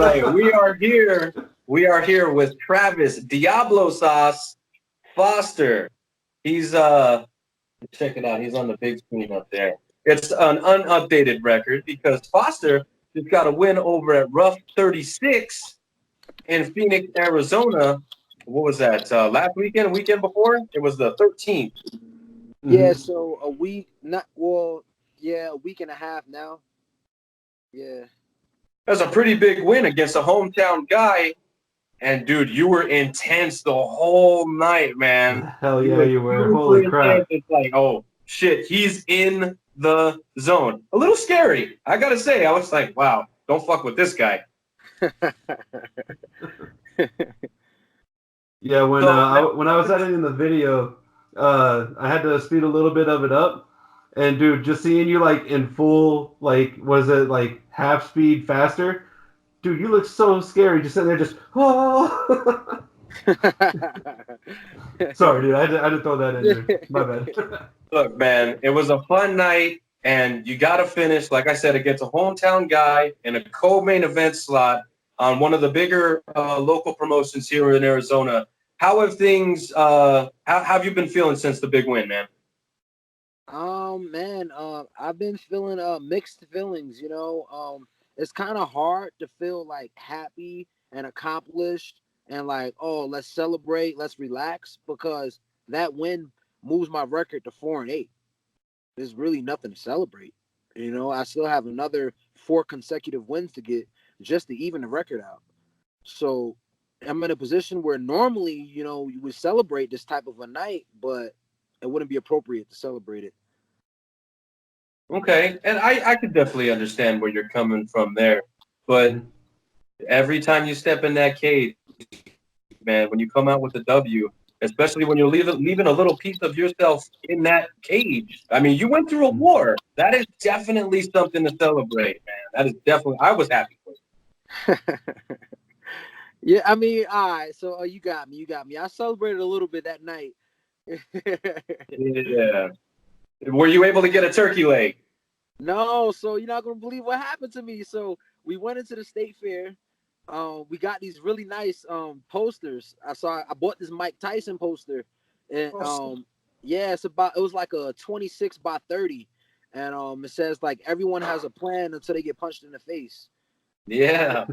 right, we are here. We are here with Travis Diablo Sauce Foster. He's check it out. He's on the big screen up there. It's an unupdated record because Foster just got a win over at Rough 36 in Phoenix, Arizona. What was that? Last weekend, weekend before? It was the 13th. Yeah, so a week, a week and a half now. Yeah. That's a pretty big win against a hometown guy. And dude, you were intense the whole night, man. Hell yeah, you were. Holy crap. It's like, oh shit, he's in the zone. A little scary, I gotta say. I was like, wow, don't fuck with this guy. Yeah, when I was editing the video, I had to speed a little bit of it up, and dude, just seeing you like in full, like, was it like half speed faster? Dude, you look so scary, just sitting there, just oh. Sorry, dude, I had to throw that in there. My bad. Look, man, it was a fun night, and you got to finish, like I said, against a hometown guy in a co-main event slot on one of the bigger local promotions here in Arizona. How have things? How have you been feeling since the big win, man? I've been feeling mixed feelings. It's kind of hard to feel like happy and accomplished and like, oh, let's celebrate, let's relax, because that win moves my record to 4-8. There's really nothing to celebrate. I still have another 4 consecutive wins to get just to even the record out. So I'm in a position where normally, you would celebrate this type of a night, but it wouldn't be appropriate to celebrate it. Okay, and I could definitely understand where you're coming from there, but every time you step in that cage, man, when you come out with a W, especially when you're leaving a little piece of yourself in that cage. I mean, you went through a war. That is definitely something to celebrate, man. That is definitely. I was happy for you. Yeah, I mean, all right. So you got me. I celebrated a little bit that night. Yeah. Were you able to get a turkey leg? No. So you're not gonna believe what happened to me. So we went into the state fair. We got these really nice posters. I bought this Mike Tyson poster, and it was like a 26 by 30, and it says like everyone has a plan until they get punched in the face. Yeah.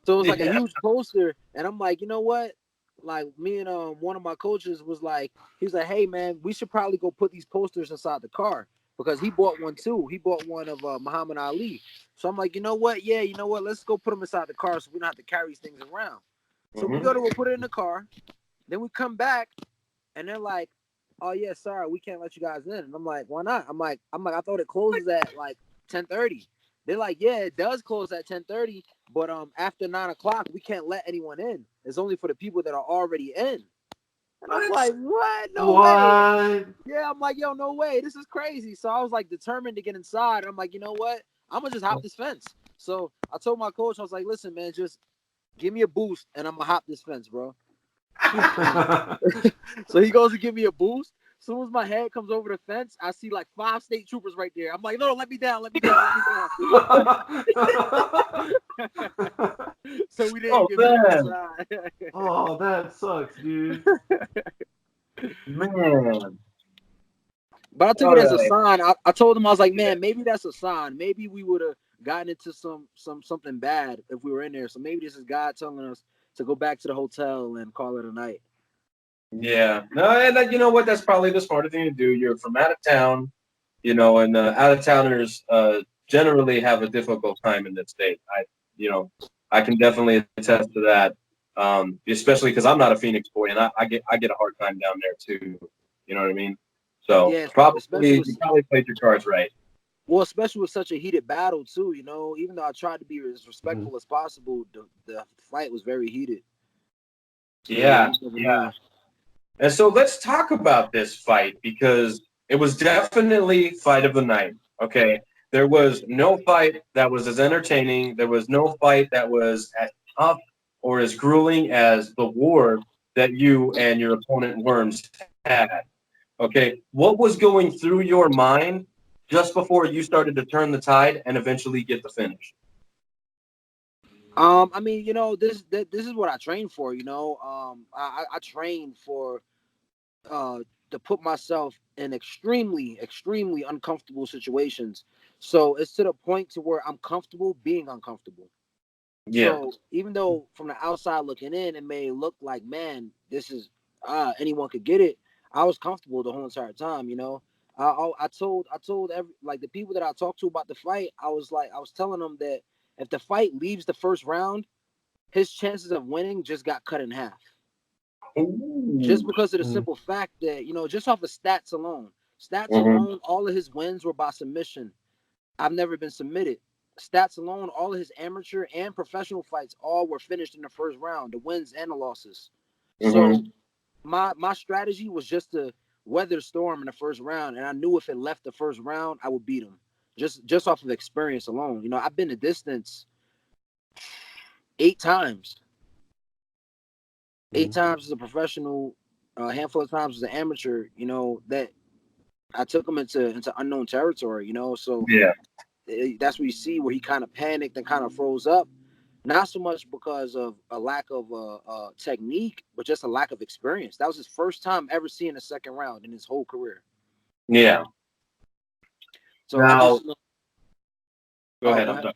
So it was like a huge poster, and I'm like, you know what? Like me and one of my coaches was like, he's like, hey man, we should probably go put these posters inside the car, because he bought one too. He bought one of Muhammad Ali. So I'm like, you know what? Yeah, you know what? Let's go put them inside the car so we don't have to carry these things around. So we go put it in the car. Then we come back, and they're like, oh yeah, sorry, we can't let you guys in. And I'm like, why not? I'm like, I thought it closes at like 10:30. They're like, yeah, it does close at 10:30, but after 9 o'clock, we can't let anyone in. It's only for the people that are already in. And I'm like, what? No way. Yeah, I'm like, yo, no way. This is crazy. So I was like determined to get inside. I'm like, you know what? I'm going to just hop this fence. So I told my coach, I was like, listen, man, just give me a boost and I'm going to hop this fence, bro. So he goes to give me a boost. As soon as my head comes over the fence, I see like 5 state troopers right there. I'm like, no, let me down. So we didn't get inside. Oh, that sucks, dude. Man. But I took it as a sign. I told him, I was like, man, maybe that's a sign. Maybe we would have gotten into something bad if we were in there. So maybe this is God telling us to go back to the hotel and call it a night. Yeah. No, and you know what? That's probably the smarter thing to do. You're from out of town, and out of towners generally have a difficult time in this state. I can definitely attest to that. Especially because I'm not a Phoenix boy, and I get a hard time down there too. You know what I mean? So yeah, you probably played your cards right. Well, especially with such a heated battle too. Even though I tried to be as respectful as possible, the fight was very heated. Yeah. And so let's talk about this fight, because it was definitely fight of the night. Okay. There was no fight that was as entertaining. There was no fight that was as tough or as grueling as the war that you and your opponent Worms had. Okay. What was going through your mind just before you started to turn the tide and eventually get the finish? I mean, this is what I train for. I train for to put myself in extremely uncomfortable situations. So it's to the point to where I'm comfortable being uncomfortable. Yeah. So even though from the outside looking in, it may look like, man, this is anyone could get it. I was comfortable the whole entire time. I told every like the people that I talked to about the fight. I was telling them that if the fight leaves the first round, his chances of winning just got cut in half. Just Ooh. because of the Mm. simple fact that, just off of stats alone. Stats Mm-hmm. alone, all of his wins were by submission. I've never been submitted. Stats alone, all of his amateur and professional fights all were finished in the first round, the wins and the losses. So Mm-hmm. my strategy was just to weather the storm in the first round, and I knew if it left the first round, I would beat him. Just off of experience alone. I've been the distance 8 times. Eight Mm. times as a professional, a handful of times as an amateur, that I took him into unknown territory, so Yeah. that's where you see where he kind of panicked and kind of froze up. Not so much because of a lack of technique, but just a lack of experience. That was his first time ever seeing a second round in his whole career. Yeah. So I Now, just go ahead. go I'm ahead. done.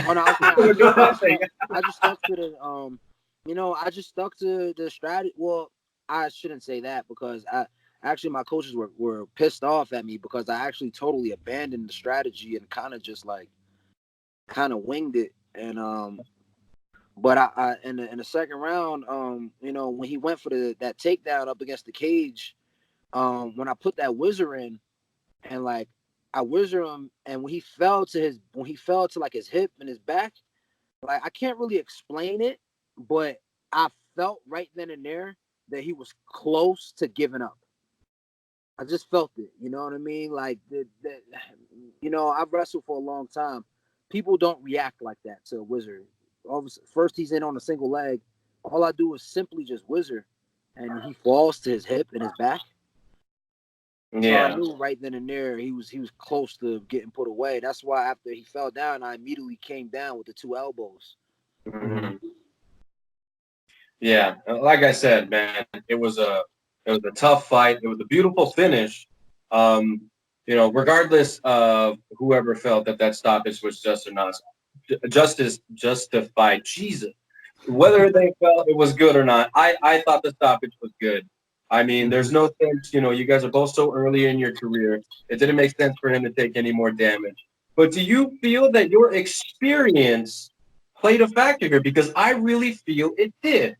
Oh no, I was saying I just stuck to the I just stuck to the strategy. Well, I shouldn't say that because I actually my coaches were pissed off at me because I actually totally abandoned the strategy and kind of just like kind of winged it. And but I in the second round, when he went for that takedown up against the cage, when I put that whizzer in and like I whizzer him, and when he fell to like his hip and his back, like I can't really explain it, but I felt right then and there that he was close to giving up. I just felt it. You know what I mean? Like I've wrestled for a long time. People don't react like that to a wizard. First, he's in on a single leg. All I do is simply just whizzer, and he falls to his hip and his back. So I Yeah. knew right then and there he was close to getting put away. That's why after he fell down, I immediately came down with the two elbows. Mm-hmm. Yeah. Like I said, man, it was a tough fight. It was a beautiful finish. Um, regardless of whoever felt that stoppage was just or not, justice justified. Jesus, whether they felt it was good or not, I thought the stoppage was good. I mean, there's Mhm. no sense. You guys are both so early in your career. It didn't make sense for him to take any more damage. But do you feel that your experience played a factor here? Because I really feel it did.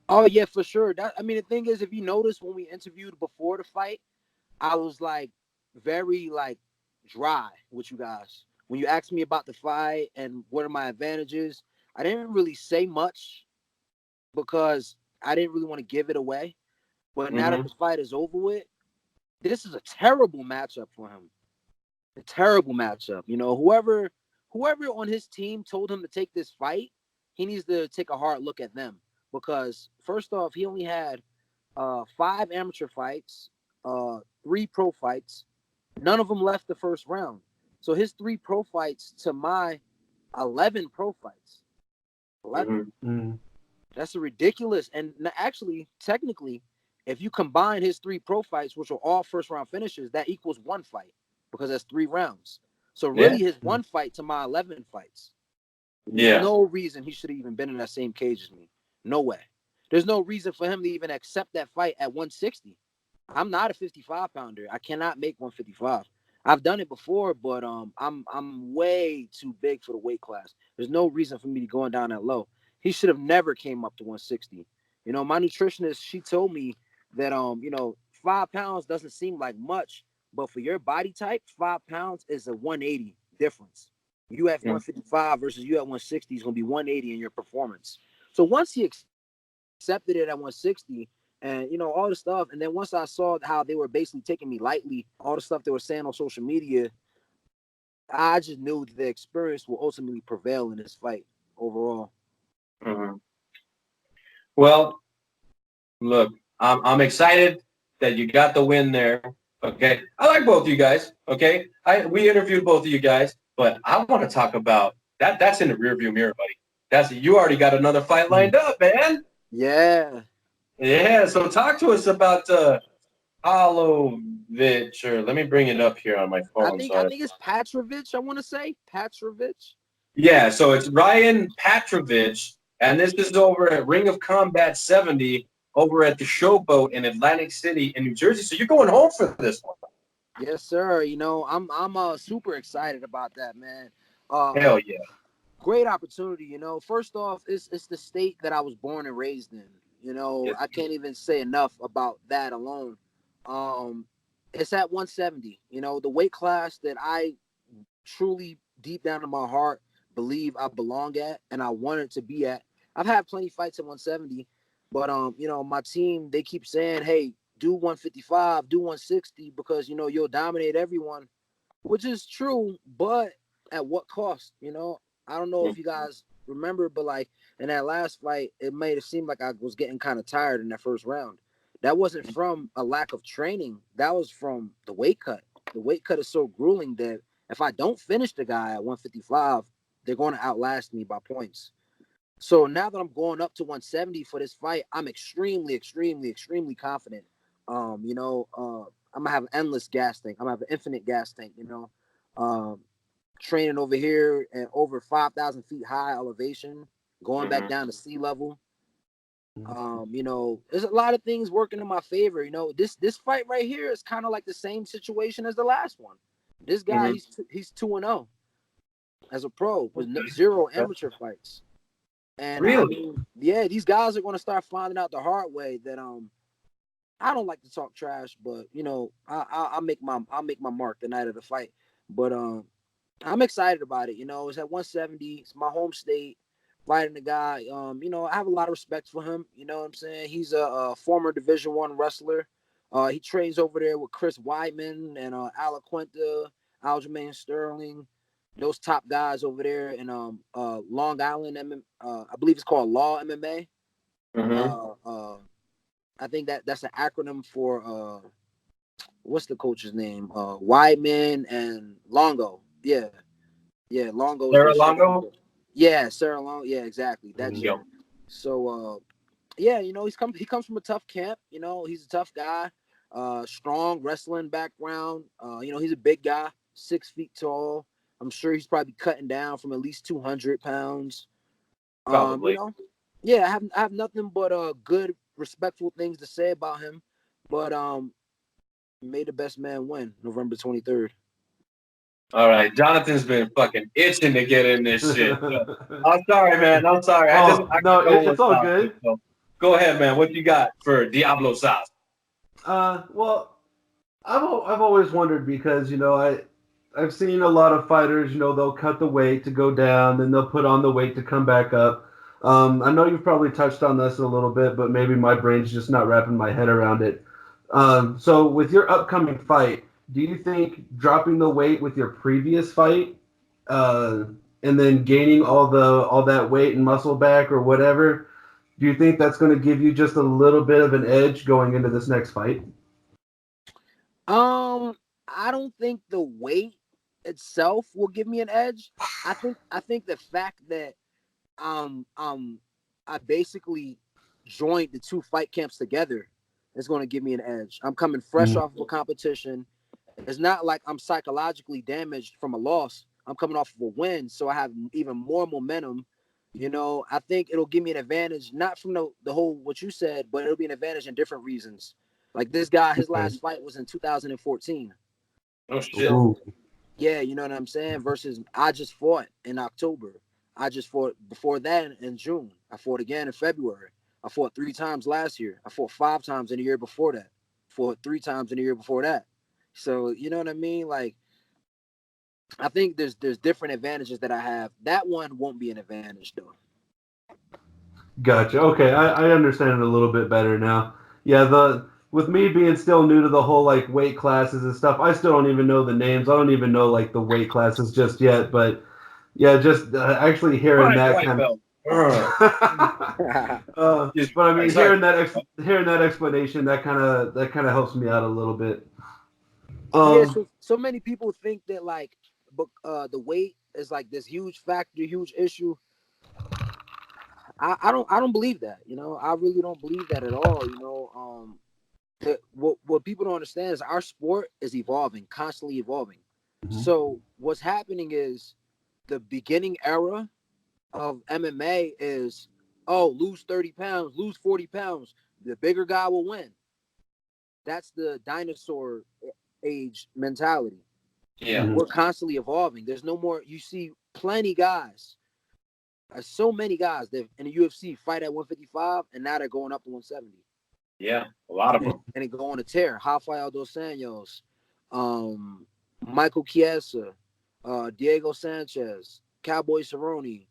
Oh yeah, for sure. The thing is, if you notice when we interviewed before the fight, I was like very like dry with you guys. When you asked me about the fight and what are my advantages, I didn't really say much because I didn't really want to give it away. But now that Mm-hmm. the fight is over with, this is a terrible matchup for him. A terrible matchup. Whoever on his team told him to take this fight, he needs to take a hard look at them because first off, he only had 5 amateur fights, 3 pro fights. None of them left the first round. So his 3 pro fights to my 11 pro fights. 11. Mm-hmm. Mm. That's a ridiculous. And actually, technically, if you combine his 3 pro fights, which are all first round finishes, that equals 1 fight because that's 3 rounds. So Yeah. really, his 1 fight to my 11 fights. There's Yeah. no reason he should have even been in that same cage as me. No way. There's no reason for him to even accept that fight at 160. I'm not a 55 pounder. I cannot make 155. I've done it before, but I'm way too big for the weight class. There's no reason for me to going down that low. He should have never came up to 160. My nutritionist, she told me that 5 pounds doesn't seem like much, but for your body type, 5 pounds is a 180 difference. You at 155 versus you at 160 is going to be 180 in your performance. So once he accepted it at 160 and all the stuff, and then once I saw how they were basically taking me lightly, all the stuff they were saying on social media, I just knew that the experience will ultimately prevail in this fight overall. Mm-hmm. Well, look, I'm excited that you got the win there. Okay, I like both of you guys. Okay, we interviewed both of you guys, but I want to talk about that's in the rearview mirror, buddy. You already got another fight lined up, man. Yeah. Yeah. So talk to us about Palovich, or let me bring it up here on my phone. I think it's Patrovich. I want to say Patrovich. Yeah. So it's Ryan Patrovich, and this is over at Ring of Combat 70 over at the Showboat in Atlantic City in New Jersey. So you're going home for this one. Yes, sir. You know, I'm super excited about that, man. Hell yeah. Great opportunity. You know, first off, it's the state that I was born and raised in. You know, Yes. I can't even say enough about that alone. It's at 170. You know, the weight class that I truly, deep down in my heart, believe I belong at and I wanted to be at. I've had plenty fights at 170, but you know, my team, they keep saying, hey, do 155, do 160 because you know you'll dominate everyone, which is true, but at what cost? You know, I don't know if you guys remember, but like in that last fight, it made it seem like I was getting kind of tired in that first round. That wasn't from a lack of training. That was from the weight cut. The weight cut is so grueling that if I don't finish the guy at 155, they're going to outlast me by points. So now that I'm going up to 170 for this fight, I'm extremely, extremely, extremely confident. You know, I'm gonna have an endless gas tank. I'm gonna have an infinite gas tank. You know, training over here at over 5,000 feet high elevation, going back down to sea level. You know, there's a lot of things working in my favor. You know, this fight right here is kind of like the same situation as the last one. This guy, he's 2-0 as a pro with zero amateur fights. And really? I mean, yeah, these guys are going to start finding out the hard way that I don't like to talk trash, but you know, I'll make my mark the night of the fight. But I'm excited about it. You know, it's at 170. It's my home state. Fighting the guy. You know, I have a lot of respect for him. You know what I'm saying? He's a former Division I wrestler. He trains over there with Chris Weidman and Alaquenta, Aljamain Sterling, those top guys over there in Long Island. I believe it's called Law MMA. I think that's an acronym for what's the coach's name? Weidman and Longo. Yeah. Yeah, Longo is Sarah their Longo? Yeah, Sarah Longo. Yeah, exactly. That Yo. gym. So yeah, you know, he comes from a tough camp, you know, he's a tough guy, strong wrestling background. You know, he's a big guy, 6 feet tall. I'm sure he's probably cutting down from at least 200 pounds. Probably. You know, yeah, I have nothing but good, respectful things to say about him. But may the best man win, November 23rd. All right, Jonathan's been fucking itching to get in this shit. I'm sorry, man. I'm sorry. It's all good. So go ahead, man. What you got for Diablo Sauce? Well, I've always wondered because you know I've seen a lot of fighters. You know, they'll cut the weight to go down, then they'll put on the weight to come back up. I know you've probably touched on this a little bit, but maybe my brain's just not wrapping my head around it. So with your upcoming fight, do you think dropping the weight with your previous fight, and then gaining all that weight and muscle back or whatever, do you think that's going to give you just a little bit of an edge going into this next fight? I don't think the weight itself will give me an edge. I think the fact that I basically joined the two fight camps together is going to give me an edge. I'm coming fresh off of a competition. It's not like I'm psychologically damaged from a loss. I'm coming off of a win, so I have even more momentum. You know, I think it'll give me an advantage, not from the whole what you said, but it'll be an advantage in different reasons. Like this guy, his last fight was in 2014. Oh shit! So, yeah, you know what I'm saying? Versus I just fought in October. I just fought before that in June. I fought again in February. I fought 3 times last year. I fought 5 times in the year before that. Fought 3 times in the year before that. So, you know what I mean? Like, I think there's different advantages that I have. That one won't be an advantage though. Gotcha. Okay, I understand it a little bit better now. Yeah, with me being still new to the whole like weight classes and stuff, I still don't even know the names. I don't even know like the weight classes just yet. But yeah, just actually hearing that kind of. But I mean, hearing that explanation, that kind of helps me out a little bit. Yeah, so many people think that like, but the weight is like this huge factor, huge issue. I don't believe that. I really don't believe that at all. What people don't understand is our sport is evolving, constantly evolving. Mm-hmm. So what's happening is the beginning era of MMA is, lose 30 pounds, lose 40 pounds. The bigger guy will win. That's the dinosaur age mentality. Yeah. Mhm. We're constantly evolving. There's no more. You see plenty guys, so many guys that in the UFC fight at 155, and now they're going up to 170. Yeah, a lot of And, them. and it go on a tear. Rafael dos Anjos, Michael Chiesa, Diego Sanchez, Cowboy Cerrone.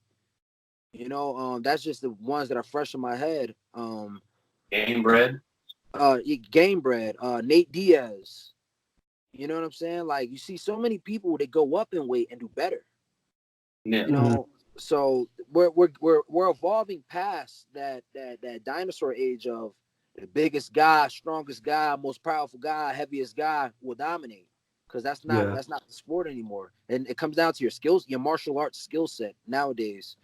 That's just the ones that are fresh in my head. Game bread. Game Bread, Nate Diaz. You know what I'm saying? Like, you see so many people that go up in weight and do better. Yeah. So we're evolving past that dinosaur age of the biggest guy, strongest guy, most powerful guy, heaviest guy will dominate. Because that's not the sport anymore. And it comes down to your skills, your martial arts skill set nowadays.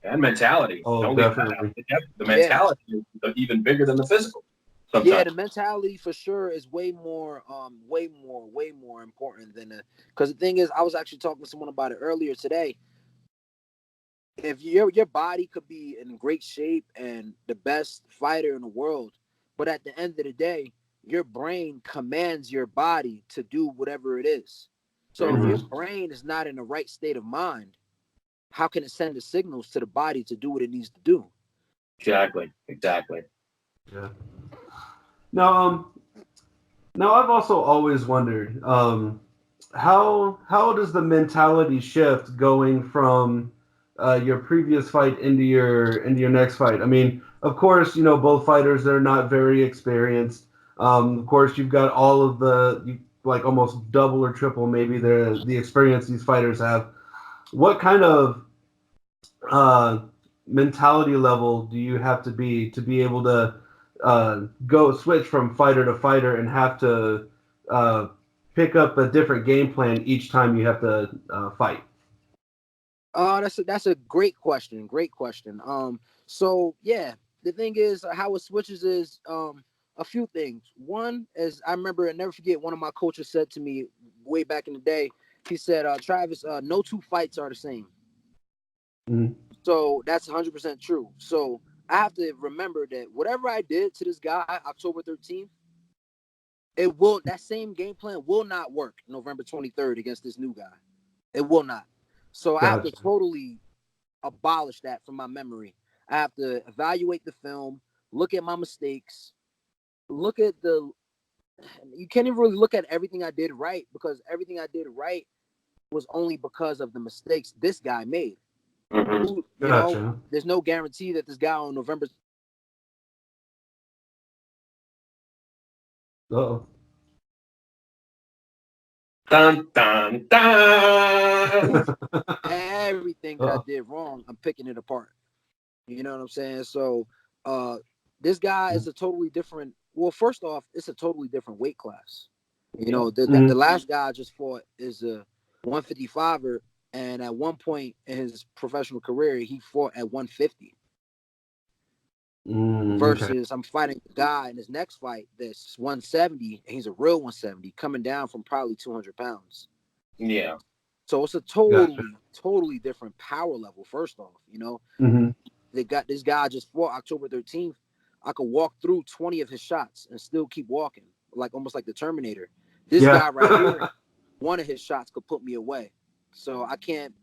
And mentality. Oh, definitely. The mentality is even bigger than the physical. Sometimes. Yeah, the mentality for sure is way more important than because the thing is, I was actually talking to someone about it earlier today. If your body could be in great shape and the best fighter in the world, but at the end of the day, your brain commands your body to do whatever it is. So if your brain is not in the right state of mind, how can it send the signals to the body to do what it needs to do? Exactly. Yeah. Now, I've also always wondered, how does the mentality shift going from your previous fight into your next fight? I mean, of course, both fighters, they're not very experienced. Of course, you've got all of like almost double or triple maybe the experience these fighters have. What kind of mentality level do you have to be able to go switch from fighter to fighter and have to pick up a different game plan each time you have to fight? That's a great question. Great question. So yeah, the thing is how it switches is a few things. One is I remember and never forget one of my coaches said to me way back in the day. He said, Travis, no two fights are the same. Mm-hmm. So that's 100% true. So I have to remember that whatever I did to this guy October 13th, that same game plan will not work November 23rd against this new guy. It will not. So I have to totally abolish that from my memory. I have to evaluate the film, look at my mistakes, look at you can't even really look at everything I did right because everything I did right was only because of the mistakes this guy made. Gotcha. There's no guarantee that this guy on November. Uh-oh. Dun, dun, dun. Everything that I did wrong, I'm picking it apart. You know what I'm saying? So this guy is a totally different. Well, first off, it's a totally different weight class. The last guy I just fought is a 155er, and at one point in his professional career, he fought at 150. Versus I'm fighting a guy in his next fight that's 170, and he's a real 170, coming down from probably 200 pounds. Yeah. So it's a totally different power level. First off, they got this guy just fought October 13th. I could walk through 20 of his shots and still keep walking, almost like the Terminator. This guy right here, one of his shots could put me away. So I can't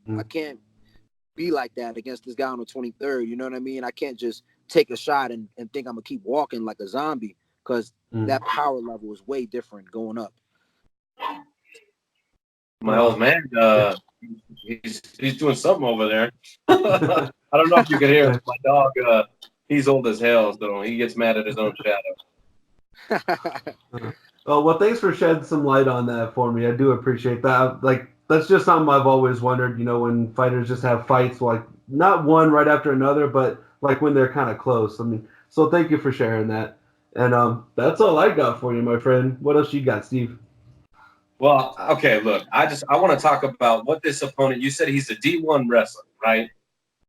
be like that against this guy on the 23rd. You know what I mean? I can't just take a shot and think I'm gonna keep walking like a zombie because that power level is way different going up. My old man, he's doing something over there. I don't know if you can hear it. My dog, he's old as hell, so he gets mad at his own shadow. Well, thanks for shedding some light on that for me. I do appreciate that. That's just something I've always wondered, when fighters just have fights, like not one right after another, but like when they're kind of close. I mean, so thank you for sharing that. And that's all I got for you, my friend. What else you got, Steve? Well, okay, look, I want to talk about what this opponent. You said he's a D1 wrestler, right?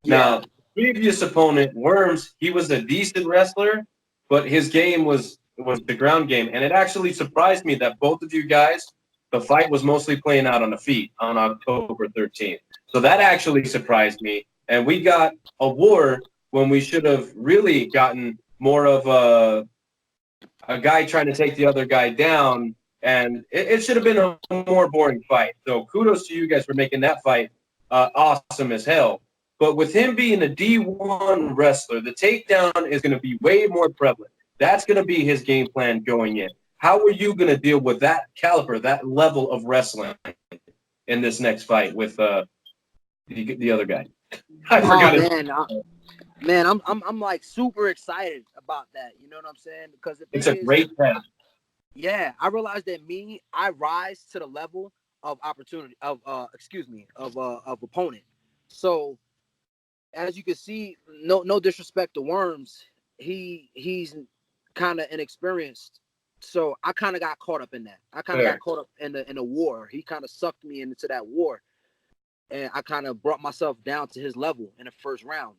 Yeah. Now, previous opponent Worms, he was a decent wrestler, but his game was the ground game, and it actually surprised me that both of you guys, the fight was mostly playing out on the feet on October 13th. So that actually surprised me, and we got a war when we should have really gotten more of a guy trying to take the other guy down, and it should have been a more boring fight. So kudos to you guys for making that fight awesome as hell. But with him being a D1 wrestler, the takedown is going to be way more prevalent. That's going to be his game plan going in. How are you going to deal with that caliber, that level of wrestling in this next fight with the other guy? I forgot it. Man, I'm like super excited about that. You know what I'm saying? Because the thing It's a great test. Yeah, I realized that I rise to the level of opportunity of opponent. So as you can see, no disrespect to Worms, he's kind of inexperienced. So I kind of got caught up in that. I kind of got caught up in the war. He kind of sucked me into that war, and I kind of brought myself down to his level in the first round.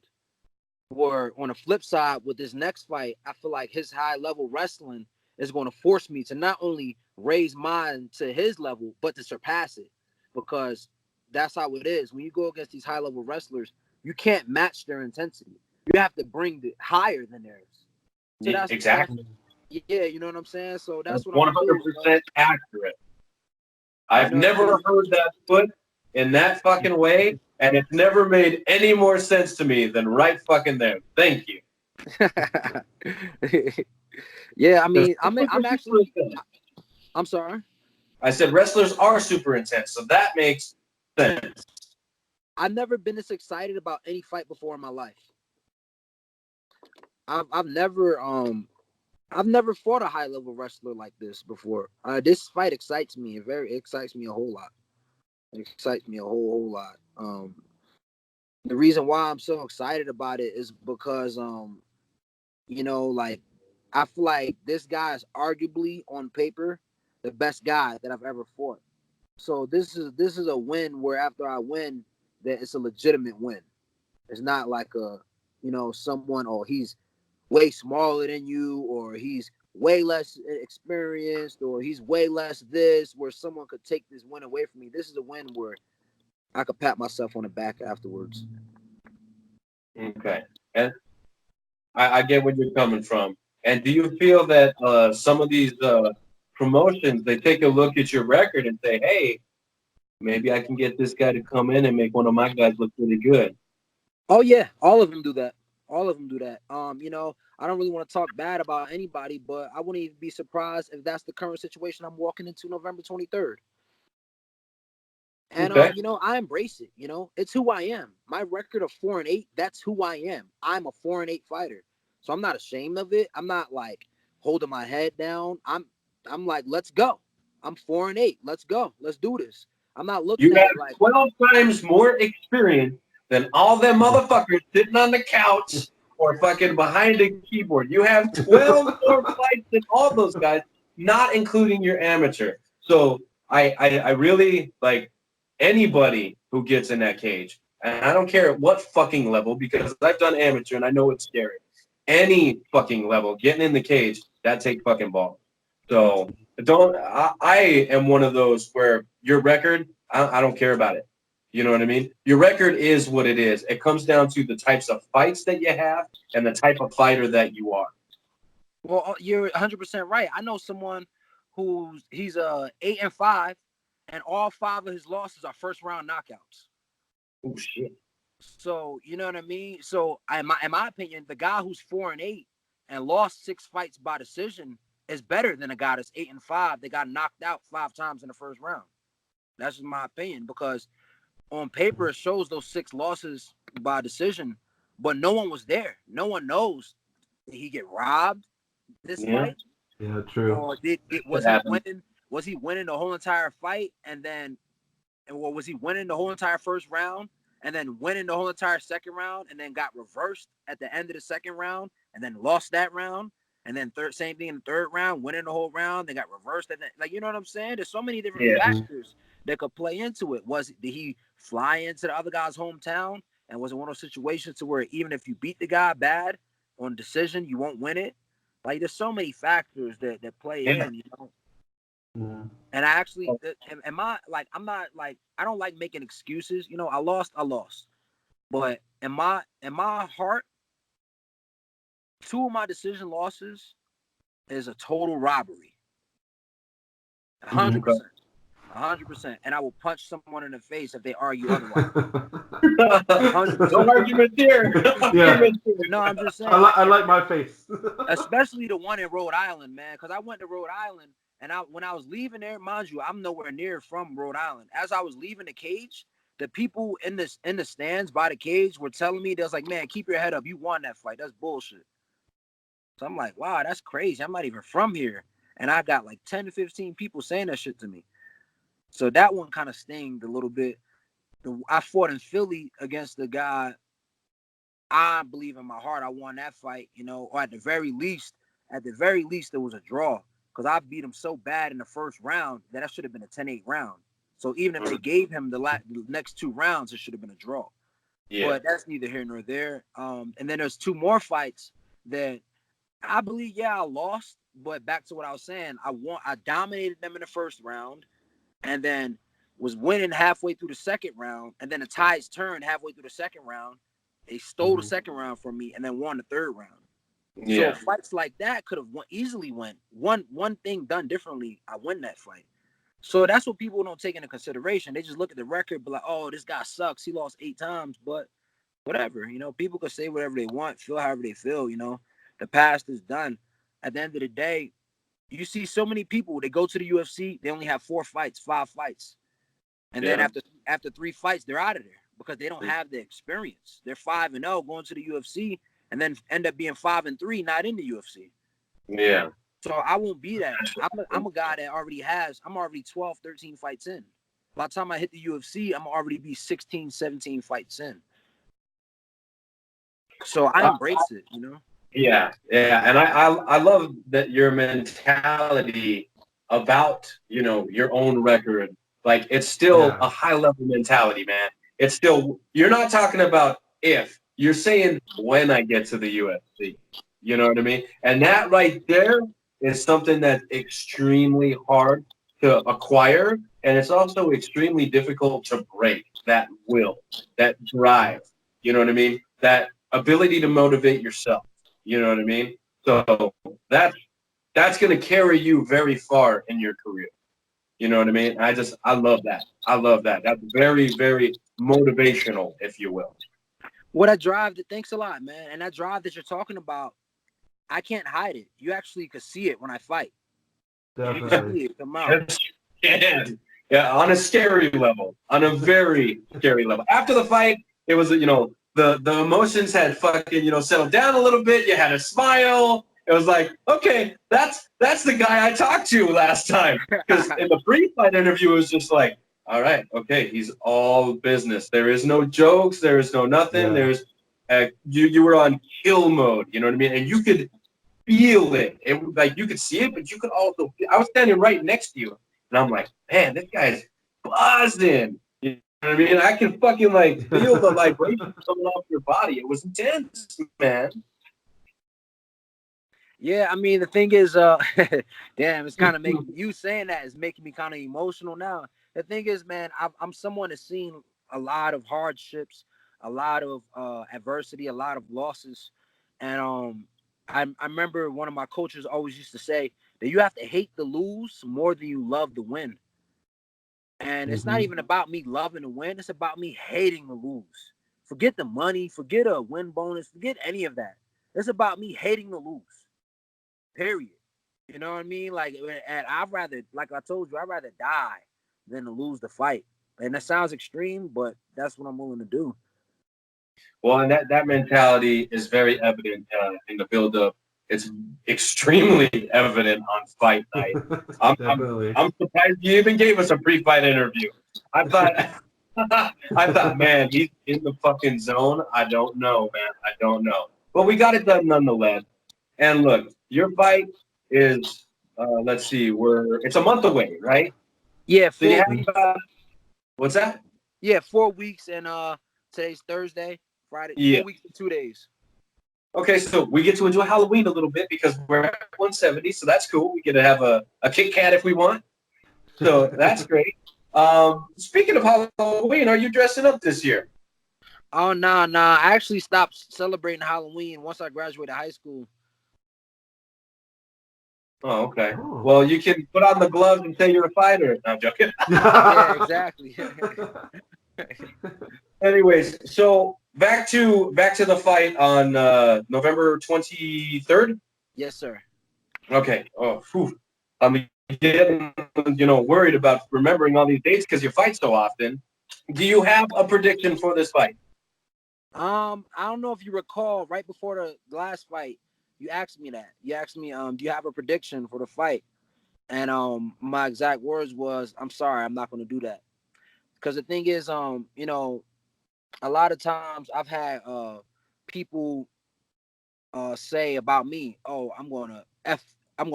Or on the flip side, with this next fight, I feel like his high level wrestling is going to force me to not only raise mine to his level, but to surpass it. Because that's how it is. When you go against these high level wrestlers, you can't match their intensity. You have to bring it higher than theirs. So that's exactly. Yeah, you know what I'm saying? So that's what 100% accurate. I've never heard that put in that fucking way, and it's never made any more sense to me than right fucking there. Thank you. Yeah, I mean, I'm actually. I'm sorry. I said wrestlers are super intense, so that makes sense. I've never been this excited about any fight before in my life. I've never fought a high level wrestler like this before. This fight excites me. It excites me a whole lot. It excites me a whole lot. The reason why I'm so excited about it is because like I feel like this guy is arguably on paper the best guy that I've ever fought. So this is a win where after I win, that it's a legitimate win. It's not like someone, or he's way smaller than you, or he's way less experienced, or he's way less this, where someone could take this win away from me. This is a win where I could pat myself on the back afterwards. Okay. And I get where you're coming from. And do you feel that some of these promotions, they take a look at your record and say, hey, maybe I can get this guy to come in and make one of my guys look really good? Oh, yeah. All of them do that. All of them do that. I don't really want to talk bad about anybody, but I wouldn't even be surprised if that's the current situation I'm walking into November 23rd. And okay. I embrace it. It's who I am. My record of 4-8, that's who I am. I'm a 4-8 fighter. So I'm not ashamed of it. I'm not like holding my head down. I'm like, let's go. I'm 4-8. Let's go. Let's do this. I'm not looking you at have it like 12 times more experience than all them motherfuckers sitting on the couch or fucking behind a keyboard. You have 12 more fights than all those guys, not including your amateur. So I really like anybody who gets in that cage. And I don't care at what fucking level, because I've done amateur and I know it's scary. Any fucking level, getting in the cage, that takes fucking balls. So I am one of those where your record, I don't care about it. You know what I mean? Your record is what it is. It comes down to the types of fights that you have and the type of fighter that you are. Well, you're 100% right. I know someone he's 8-5, and all 5 of his losses are first round knockouts. Oh shit! So you know what I mean. So in my opinion, the guy who's 4-8 and lost 6 fights by decision is better than a guy that's 8-5 that got knocked out 5 times in the first round. That's just my opinion, because on paper it shows those 6 losses by decision, but no one was there. No one knows, did he get robbed this fight? Yeah, true. Or was he winning? Was he winning the whole entire fight, or was he winning the whole entire first round and then winning the whole entire second round and then got reversed at the end of the second round and then lost that round? And then same thing in the third round, winning the whole round. They got reversed. Like, you know what I'm saying? There's so many different Yeah. factors that could play into it. Did he fly into the other guy's hometown? And was it one of those situations to where even if you beat the guy bad on decision, you won't win it? Like, there's so many factors that play in, you know. Mm-hmm. And I actually, am I like, I'm not like, I don't like making excuses. You know, I lost. But in my heart, 2 of my decision losses is a total robbery. 100%. 100%. And I will punch someone in the face if they argue otherwise. 100%. No argument here. Yeah. No, I'm just saying. I like my face. Especially the one in Rhode Island, man. Because I went to Rhode Island, and when I was leaving there, mind you, I'm nowhere near from Rhode Island. As I was leaving the cage, the people in the stands by the cage were telling me, they was like, man, keep your head up. You won that fight. That's bullshit. So I'm like, wow, that's crazy. I'm not even from here. And I got like 10 to 15 people saying that shit to me. So that one kind of stinged a little bit. I fought in Philly against the guy. I believe in my heart I won that fight, you know, or at the very least, it was a draw. Because I beat him so bad in the first round that should have been a 10-8 round. So even if they gave him the next 2 rounds, it should have been a draw. Yeah. But that's neither here nor there. And then there's 2 more fights that I believe, I lost. But back to what I was saying, I dominated them in the first round, and then was winning halfway through the second round, and then the tides turned halfway through the second round. They stole the second round from me, and then won the third round. Yeah. So fights like that could have easily went. One thing done differently, I win that fight. So that's what people don't take into consideration. They just look at the record, but like, oh, this guy sucks. He lost 8 times, but whatever. You know, people can say whatever they want, feel however they feel. You know, the past is done. At the end of the day, you see so many people, they go to the UFC, they only have 4 fights, 5 fights. And then after 3 fights, they're out of there because they don't have the experience. They're 5-0 going to the UFC and then end up being 5-3, not in the UFC. Yeah. So I won't be that. I'm a guy that I'm already 12, 13 fights in. By the time I hit the UFC, I'm already be 16, 17 fights in. So I embrace it, you know? Yeah. And I love that your mentality about, you know, your own record. Like, it's still a high level mentality, man. It's still, you're not talking about if, you're saying when I get to the UFC. You know what I mean? And that right there is something that's extremely hard to acquire. And it's also extremely difficult to break, that will, that drive. You know what I mean? That ability to motivate yourself. You know what I mean? So that's going to carry you very far in your career. You know what I mean? I love that. I love that. That's very, very motivational, if you will. Well, that drive, thanks a lot, man. And that drive that you're talking about, I can't hide it. You actually could see it when I fight. Definitely. You can see it come out. Yeah, on a scary level. On a very scary level. After the fight, it was, you know, the emotions had fucking, you know, settled down a little bit. You had a smile. It was like, okay, that's the guy I talked to last time. Because in the pre-fight interview, it was just like, all right, okay, he's all business. There is no jokes. There is no nothing. Yeah. There's you were on kill mode. You know what I mean? And you could feel it. It was like you could see it, but you could also. I was standing right next to you, and I'm like, man, this guy's buzzing. You know what I mean? I can fucking like feel the vibration coming off your body. It was intense, man. Yeah, I mean, the thing is, damn, it's kind of making you saying that is making me kind of emotional now. The thing is, man, I'm someone that's seen a lot of hardships, a lot of adversity, a lot of losses, and I remember one of my coaches always used to say that you have to hate the lose more than you love the win. And it's not even about me loving the win; it's about me hating the lose. Forget the money, forget a win bonus, forget any of that. It's about me hating the lose. Period. You know what I mean? Like, and I'd rather, like I told you, I'd rather die than to lose the fight. And that sounds extreme, but that's what I'm willing to do. Well, and that mentality is very evident in the build-up. It's extremely evident on fight night. I'm surprised you even gave us a pre-fight interview. I thought, man, he's in the fucking zone. I don't know, man. I don't know. But we got it done nonetheless. And look, your fight is let's see, it's a month away, right? Yeah, So you 4 have weeks. what's that? Yeah, 4 weeks, and today's Thursday, Friday. Yeah. 4 weeks and 2 days. Okay, so we get to enjoy Halloween a little bit because we're at 170, so that's cool. We get to have a Kit Kat if we want. So that's great. Speaking of Halloween, are you dressing up this year? Oh, nah. I actually stopped celebrating Halloween once I graduated high school. Oh, okay. Well, you can put on the gloves and say you're a fighter. No, I'm joking. Yeah, exactly. Anyways, so back to the fight on November 23rd. Yes, sir. Okay. Oh, whew. I'm getting worried about remembering all these dates because you fight so often. Do you have a prediction for this fight? I don't know if you recall, right before the last fight, you asked me that. You asked me, do you have a prediction for the fight? And my exact words was, I'm sorry, I'm not going to do that. Because the thing is, a lot of times I've had people say about me, oh, I'm gonna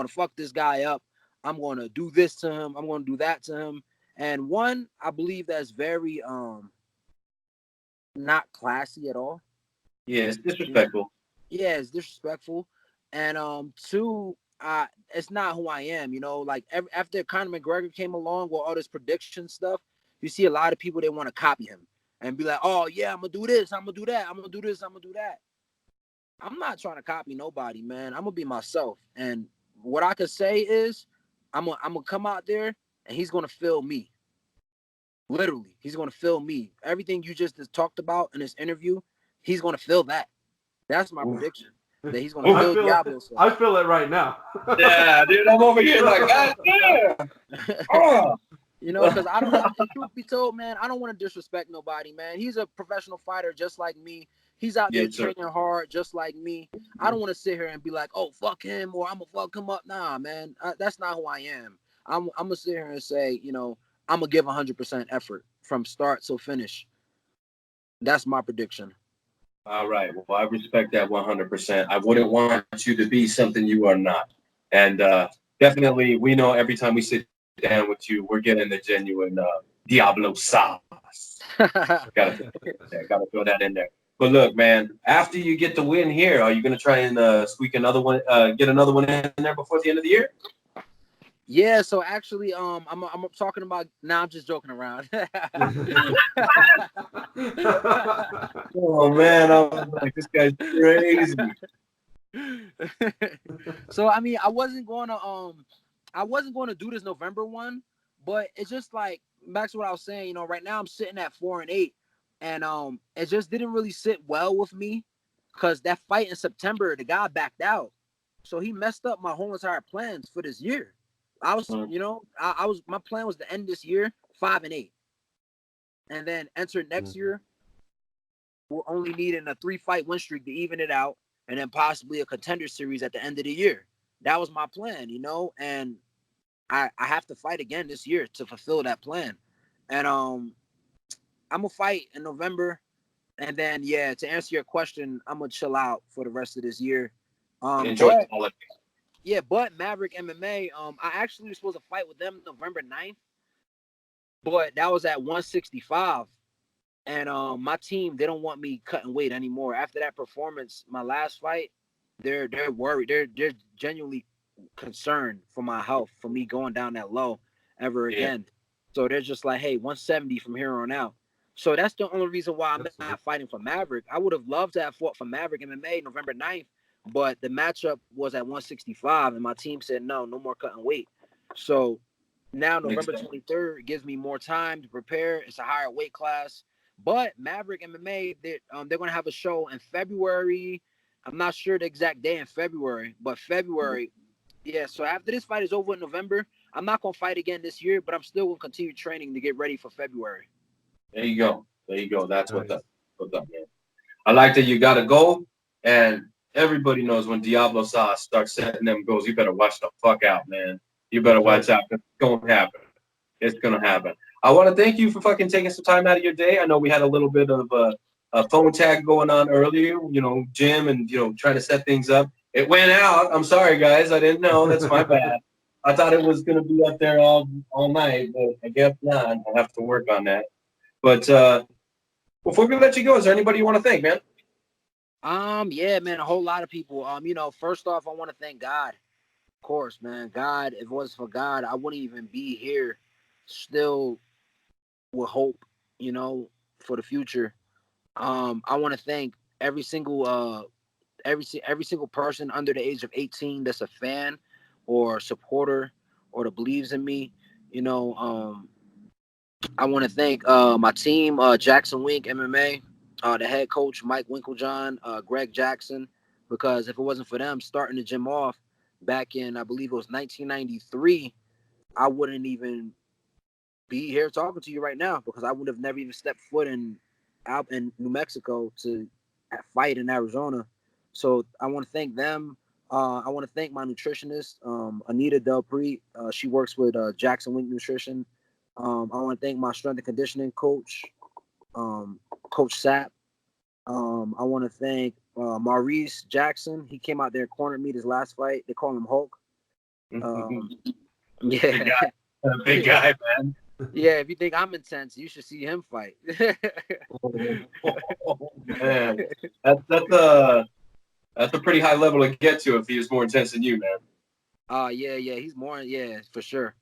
fuck this guy up. I'm gonna do this to him. I'm gonna do that to him. And one, I believe that's very not classy at all. Yeah, it's disrespectful. Yeah, it's disrespectful. And two, it's not who I am. Like after Conor McGregor came along with all this prediction stuff, you see a lot of people, they want to copy him and be like, oh yeah, I'm gonna do this, I'm gonna do that, I'm gonna do this, I'm gonna do that. I'm not trying to copy nobody, man. I'm gonna be myself. And what I could say is, I'm gonna come out there and he's gonna feel me. Literally, he's gonna feel me. Everything you just talked about in this interview, he's gonna feel that. That's my prediction. That he's gonna feel Diablo. I feel it right now. Yeah, dude, I'm over here like, God damn. Oh. Because truth be told, man, I don't want to disrespect nobody, man. He's a professional fighter just like me. He's out there training hard just like me. I don't want to sit here and be like, oh, fuck him, or I'm going to fuck him up. Nah, man, that's not who I am. I'm going to sit here and say, I'm going to give 100% effort from start to finish. That's my prediction. All right. Well, I respect that 100%. I wouldn't want you to be something you are not. And definitely, we know every time we sit down with you, we're getting the genuine Diablo sauce. Gotta throw that in there. But look, man, after you get the win here, are you gonna try and squeak another one, get another one in there before the end of the year? Yeah, so actually, I'm talking about. Now I'm just joking around. Oh man, I'm like, this guy's crazy. So I mean, I wasn't going to do this November one, but it's just like back to what I was saying. Right now I'm sitting at 4-8, and it just didn't really sit well with me because that fight in September, the guy backed out, so he messed up my whole entire plans for this year. I was, my plan was to end this year 5-8, and then enter next year. We're only needing a 3-fight win streak to even it out, and then possibly a contender series at the end of the year. That was my plan, and I have to fight again this year to fulfill that plan. And I'm gonna fight in November, and then to answer your question, I'm gonna chill out for the rest of this year. Enjoy the holidays. Yeah, but Maverick MMA, I actually was supposed to fight with them November 9th, but that was at 165. And my team, they don't want me cutting weight anymore. After that performance, my last fight, they're worried. They're genuinely concerned for my health, for me going down that low ever again. So they're just like, hey, 170 from here on out. So that's the only reason why I'm not fighting for Maverick. I would have loved to have fought for Maverick MMA November 9th, but the matchup was at 165, and my team said, no more cutting weight. So now November 23rd gives me more time to prepare. It's a higher weight class. But Maverick MMA, they're going to have a show in February. I'm not sure the exact day in February, but February. Yeah, so after this fight is over in November, I'm not going to fight again this year, but I'm still going to continue training to get ready for February. There you go. That's what's up, man. I like that you got to go, and everybody knows when Diablo Sauce starts setting them goals, you better watch the fuck out, man. You better watch out, because it's going to happen. It's going to happen. I want to thank you for fucking taking some time out of your day. I know we had a little bit of a phone tag going on earlier, Jim, and, trying to set things up. It went out. I'm sorry, guys. I didn't know. That's my bad. I thought it was going to be up there all night, but I guess not. I'll have to work on that. But before we let you go, is there anybody you want to thank, man? Yeah, man, a whole lot of people. First off, I want to thank God. Of course, man. God, if it wasn't for God, I wouldn't even be here still with hope, for the future. I want to thank every single every single person under the age of 18 that's a fan or supporter or that believes in me. I want to thank my team, Jackson Wink MMA, the head coach Mike Winklejohn, Greg Jackson, because if it wasn't for them starting the gym off back in, I believe it was 1993, I wouldn't even be here talking to you right now, because I would have never even stepped foot out in New Mexico to fight in Arizona. So I want to thank them. I want to thank my nutritionist, Anita Delpree. She works with Jackson Wink Nutrition. I want to thank my strength and conditioning coach, Coach Sapp. I want to thank Maurice Jackson. He came out there and cornered me this last fight. They call him Hulk. Yeah. Big guy, man. Yeah, if you think I'm intense, you should see him fight. Man. That's a pretty high level to get to if he was more intense than you, man. Yeah, he's more, for sure.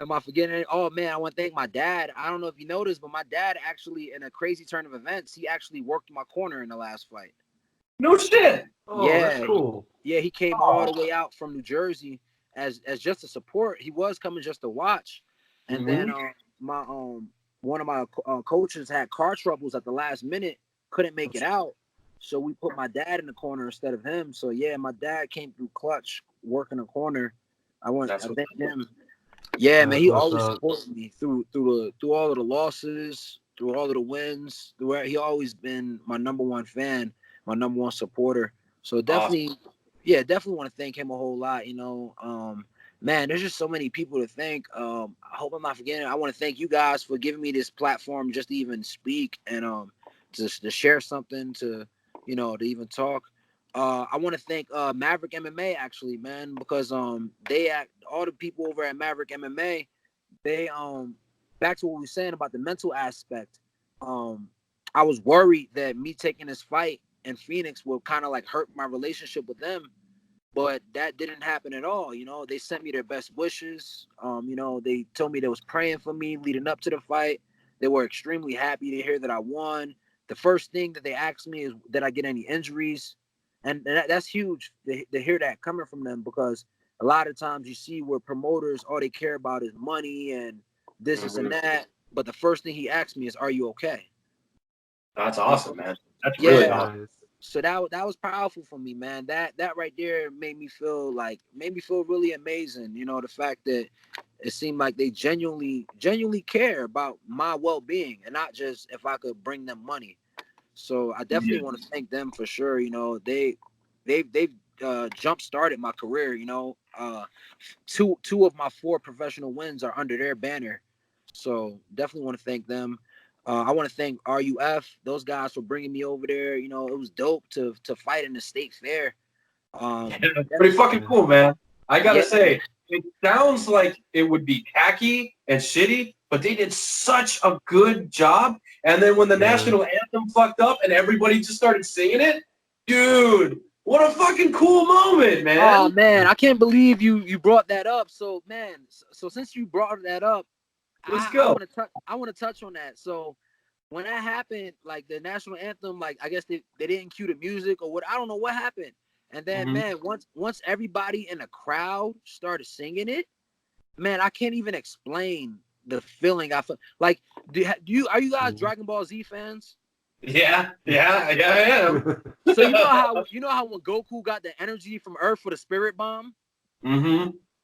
Am I forgetting it? Oh man, I want to thank my dad. I don't know if you noticed, but my dad actually, in a crazy turn of events, he actually worked my corner in the last fight. No shit. Oh, yeah, that's cool. He came all the way out from New Jersey as just a support. He was coming just to watch, and then my one of my coaches had car troubles at the last minute, couldn't make it out, so we put my dad in the corner instead of him. So yeah, my dad came through clutch, working the corner. I thank him. Yeah, man, he always supported me through all of the losses, through all of the wins. He always been my number one fan, my number one supporter. So definitely, definitely want to thank him a whole lot. Man, there's just so many people to thank. I hope I'm not forgetting. I want to thank you guys for giving me this platform just to even speak and to share something, to even talk. I want to thank Maverick MMA actually, man, because all the people over at Maverick MMA, they back to what we were saying about the mental aspect. I was worried that me taking this fight in Phoenix would kind of like hurt my relationship with them, but that didn't happen at all. They sent me their best wishes. They told me they was praying for me leading up to the fight. They were extremely happy to hear that I won. The first thing that they asked me is, did I get any injuries? And that's huge to hear that coming from them, because a lot of times you see where promoters, all they care about is money and this and that. But the first thing he asked me is, are you okay? That's awesome, man. That's really awesome. So that was powerful for me, man. That right there made me feel really amazing. The fact that it seemed like they genuinely care about my well-being and not just if I could bring them money. So I definitely want to thank them for sure. They've jump started my career. Two of my 4 professional wins are under their banner. So definitely want to thank them. I want to thank RUF, those guys, for bringing me over there. It was dope to fight in the state fair. Pretty fucking cool, man. I gotta say, it sounds like it would be tacky and shitty, but they did such a good job. And then when the national anthem fucked up and everybody just started singing it, dude, what a fucking cool moment, man. Oh man, I can't believe you brought that up. So man, so since you brought that up, let's go. I want to touch on that. So when that happened, like the national anthem, like I guess they didn't cue the music or what, I don't know what happened. And then man, once everybody in the crowd started singing it, man, I can't even explain the feeling I felt. Like, are you guys Dragon Ball Z fans? Yeah, I am. So you know how when Goku got the energy from Earth for the Spirit Bomb?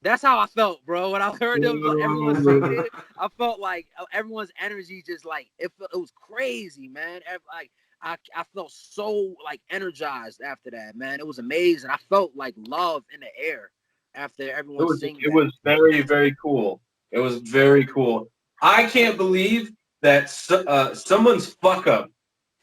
That's how I felt, bro. When I heard them, everyone singing it, I felt like everyone's energy just like it was crazy, man. Like I felt so like energized after that, man. It was amazing. I felt like love in the air after everyone singing. It was very, very cool. It was very cool. I can't believe that someone's fuck up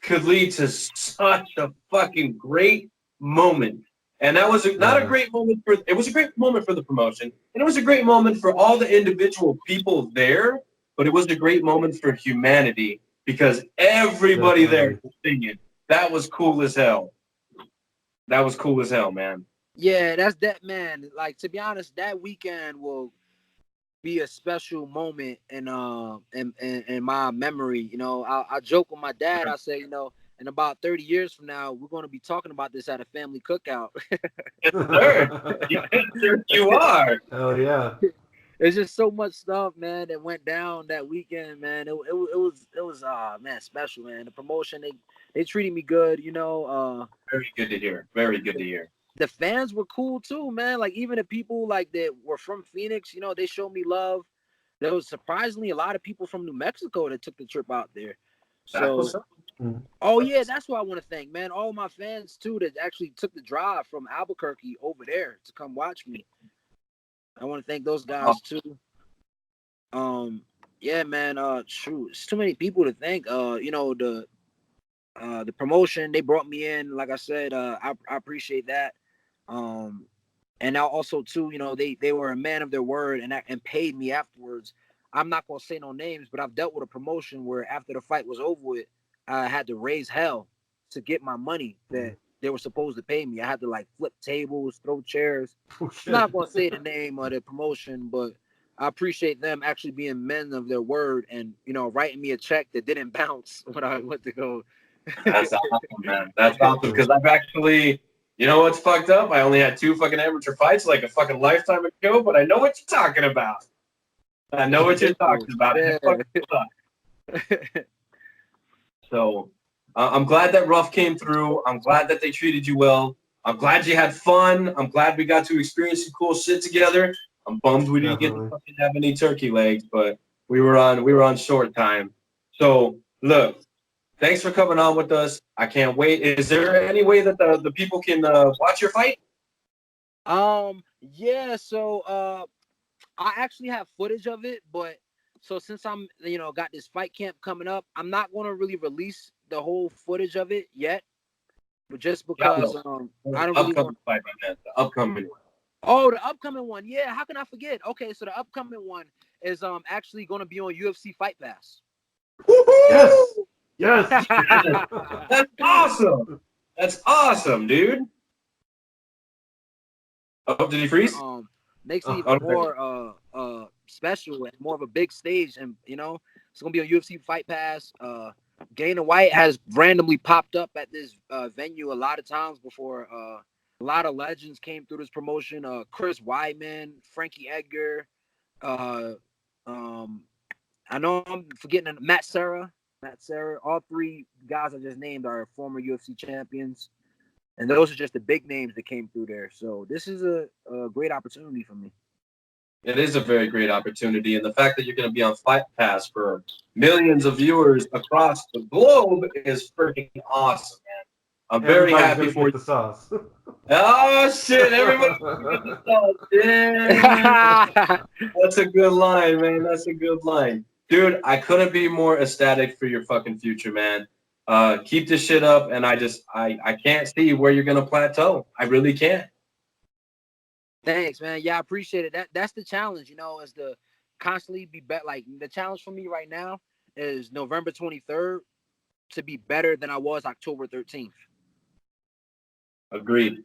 could lead to such a fucking great moment. And that was not a great moment it was a great moment for the promotion, and it was a great moment for all the individual people there, but it was a great moment for humanity because everybody there was singing. That was cool as hell. That was cool as hell, man. Yeah, that's that, man. Like, to be honest, that weekend will be a special moment in my memory. You know, I joke with my dad. I say, you know, in about 30 years from now, we're going to be talking about this at a family cookout. Yes, sir. Yes, sir, you are. Oh yeah. It's just so much stuff, man, that went down that weekend, man. It was man, special, man. The promotion, they treated me good, you know. Very good to hear. Very good to hear. The fans were cool too, man. Like, even the people like that were from Phoenix, you know, they showed me love. There was surprisingly a lot of people from New Mexico that took the trip out there. So, oh yeah, that's who I want to thank, man. All my fans too that actually took the drive from Albuquerque over there to come watch me. I want to thank those guys too. Yeah, man. Shoot, it's too many people to thank. You know, the promotion, they brought me in. Like I said, I appreciate that. And now also too, you know, they were a man of their word and paid me afterwards. I'm not gonna say no names, but I've dealt with a promotion where after the fight was over with, I had to raise hell to get my money that they were supposed to pay me. I had to like flip tables, throw chairs. I'm not gonna say the name of the promotion, but I appreciate them actually being men of their word and, you know, writing me a check that didn't bounce when I went to go. That's awesome, man. That's awesome because I've actually, you know what's fucked up? I only had 2 fucking amateur fights like a fucking lifetime ago, but I know what you're talking about. I know what you're talking about. Yeah. So I'm glad that Ruff came through. I'm glad that they treated you well. I'm glad you had fun. I'm glad we got to experience some cool shit together. I'm bummed we didn't get to fucking have any turkey legs, but we were on short time. So look, thanks for coming on with us. I can't wait. Is there any way that the people can watch your fight? Yeah, so I actually have footage of it, but so since I'm, you know, got this fight camp coming up, I'm not going to really release the whole footage of it yet, but just because I don't really want fight right now. The upcoming one. Oh, the upcoming one. Yeah, how can I forget? Okay, so the upcoming one is actually going to be on UFC Fight Pass. Yes. Yes. That's awesome. That's awesome, dude. Oh, did he freeze? Makes it even more special and more of a big stage, and you know it's gonna be on UFC Fight Pass. Dana White has randomly popped up at this venue a lot of times before. A lot of legends came through this promotion. Chris Weidman, Frankie Edgar. I know I'm forgetting Matt Serra. All 3 guys I just named are former UFC champions. And those are just the big names that came through there. So this is a great opportunity for me. It is a very great opportunity. And the fact that you're going to be on Fight Pass for millions of viewers across the globe is freaking awesome, man. I'm very happy for you. The sauce. Oh, shit. Everybody's going to get the sauce. Yeah. That's a good line, man. That's a good line. Dude, I couldn't be more ecstatic for your fucking future, man. Keep this shit up, and I can't see where you're gonna plateau. I really can't. Thanks, man. Yeah, I appreciate it. That's the challenge, you know, is to constantly be better. Like, the challenge for me right now is November 23rd to be better than I was October 13th. Agreed.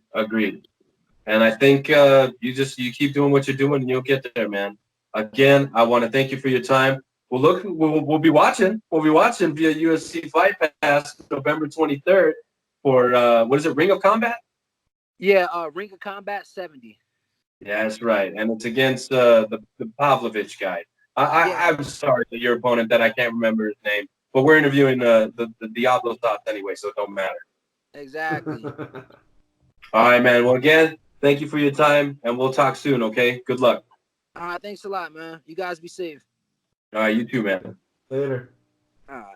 And I think you keep doing what you're doing, and you'll get there, man. Again, I want to thank you for your time. We'll be watching. We'll be watching via UFC Fight Pass November 23rd for what is it? Ring of Combat? Yeah, Ring of Combat 70. Yeah, that's right, and it's against the Pavlovich guy. I'm sorry to your opponent that I can't remember his name, but we're interviewing the Diablo sauce anyway, so it don't matter. Exactly. All right, man. Well, again, thank you for your time, and we'll talk soon. Okay. Good luck. All right. Thanks a lot, man. You guys be safe. All right. You too, man. Later. All right.